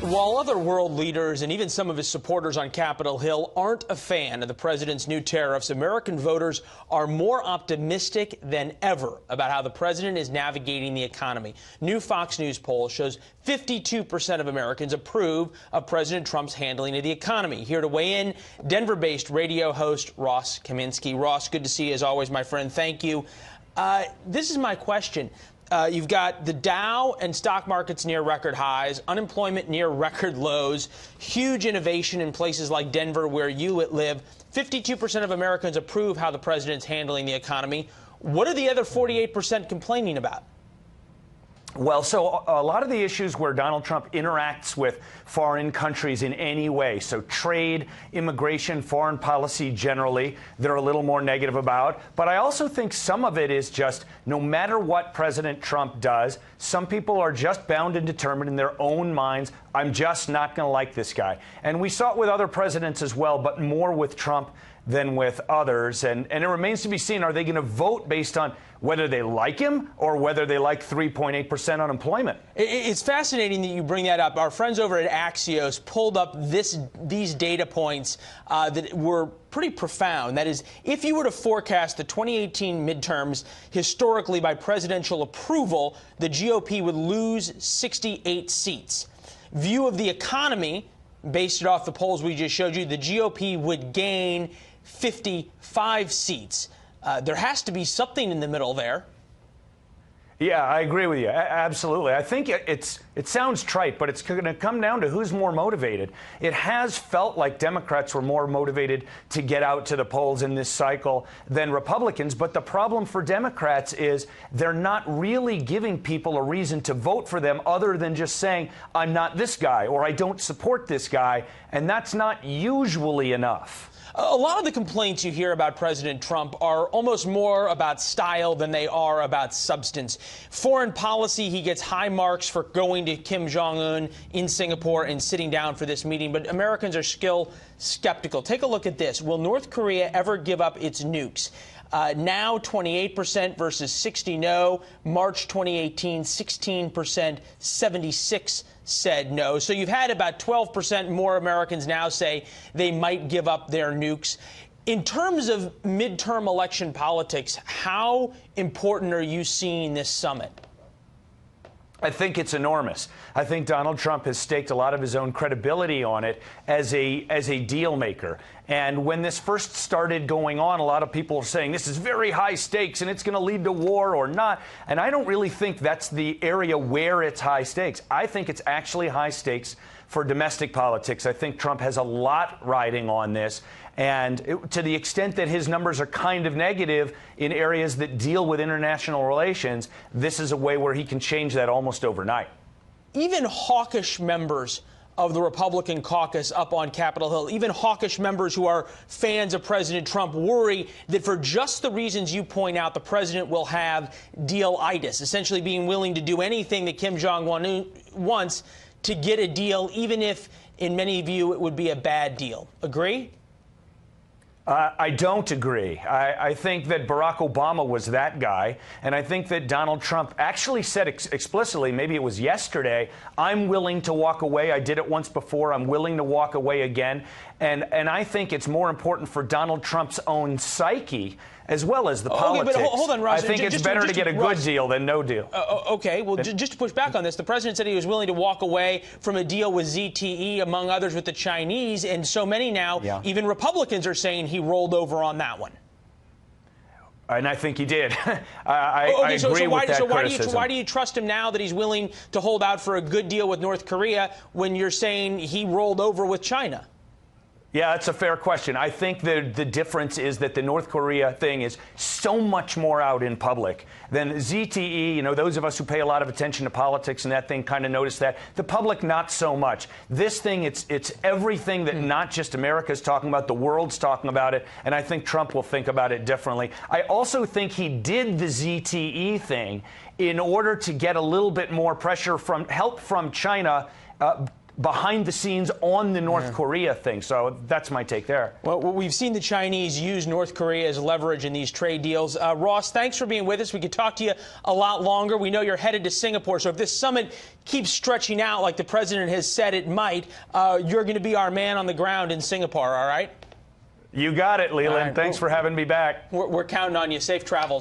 While other world leaders and even some of his supporters on Capitol Hill aren't a fan of the president's new tariffs, American voters are more optimistic than ever about how the president is navigating the economy. New Fox News poll shows 52% of Americans approve of President Trump's handling of the economy. Here to weigh in, Denver-based radio host Ross Kaminsky. Ross, good to see you as always, my friend. Thank you. This is my question. You've got the Dow and stock markets near record highs, unemployment near record lows, huge innovation in places like Denver where you live. 52% of Americans approve how the president's handling the economy. What are the other 48% complaining about? Well, so a lot of the issues where Donald Trump interacts with foreign countries in any way, so trade, immigration, foreign policy generally, they're a little more negative about. But I also think some of it is just no matter what President Trump does, some people are just bound and determined in their own minds, I'm just not going to like this guy. And we saw it with other presidents as well, but more with Trump than with others. And it remains to be seen, are they going to vote based on whether they like him or whether they like 3.8% unemployment? It's fascinating that you bring that up. Our friends over at Axios pulled up these data points that were pretty profound. That is, if you were to forecast the 2018 midterms historically by presidential approval, the GOP would lose 68 seats. View of the economy, based it off the polls we just showed you, the GOP would gain 55 seats. There has to be something in the middle there. Yeah, I agree with you. Absolutely. I think it sounds trite, but it's going to come down to who's more motivated. It has felt like Democrats were more motivated to get out to the polls in this cycle than Republicans. But the problem for Democrats is they're not really giving people a reason to vote for them other than just saying, I'm not this guy or I don't support this guy. And that's not usually enough. A lot of the complaints you hear about President Trump are almost more about style than they are about substance. Foreign policy, he gets high marks for going to Kim Jong-un in Singapore and sitting down for this meeting, but Americans are still skeptical. Take a look at this. Will North Korea ever give up its nukes? Now 28% versus 60 no. March 2018, 16%, 76 said no. So you've had about 12% more Americans now say they might give up their nukes. In terms of midterm election politics, how important are you seeing this summit? I think it's enormous. I think Donald Trump has staked a lot of his own credibility on it as a deal maker. And when this first started going on, a lot of people were saying this is very high stakes and it's going to lead to war or not. And I don't really think that's the area where it's high stakes. I think it's actually high stakes for domestic politics. I think Trump has a lot riding on this. And to the extent that his numbers are kind of negative in areas that deal with international relations, this is a way where he can change that almost overnight. Even hawkish members of the Republican caucus up on Capitol Hill, even hawkish members who are fans of President Trump, worry that for just the reasons you point out, the president will have deal-itis, essentially being willing to do anything that Kim Jong-un wants to get a deal, even if, in many view, it would be a bad deal. Agree? I don't agree. I think that Barack Obama was that guy, and I think that Donald Trump actually said explicitly, maybe it was yesterday, I'm willing to walk away. I did it once before. I'm willing to walk away again. And I think it's more important for Donald Trump's own psyche as well as the politics. Okay, but hold on, Ross. I think it's better to get a good deal than no deal. Okay, well, just to push back on this, the president said he was willing to walk away from a deal with ZTE, among others with the Chinese, and so many now, even Republicans are saying he rolled over on that one. And I think he did. I agree with that criticism. Why do you trust him now that he's willing to hold out for a good deal with North Korea when you're saying he rolled over with China? Yeah, that's a fair question. I think the difference is that the North Korea thing is so much more out in public than ZTE. You know, those of us who pay a lot of attention to politics and that thing kind of notice that. The public, not so much. This thing, it's everything that not just America's talking about, the world's talking about it, and I think Trump will think about it differently. I also think he did the ZTE thing in order to get a little bit more pressure help from China behind the scenes on the North Korea thing. So that's my take there. Well, we've seen the Chinese use North Korea as leverage in these trade deals. Ross, thanks for being with us. We could talk to you a lot longer. We know you're headed to Singapore. So if this summit keeps stretching out like the president has said it might, you're going to be our man on the ground in Singapore, all right? You got it, Leland. All right. Thanks for having me back. We're counting on you. Safe travels.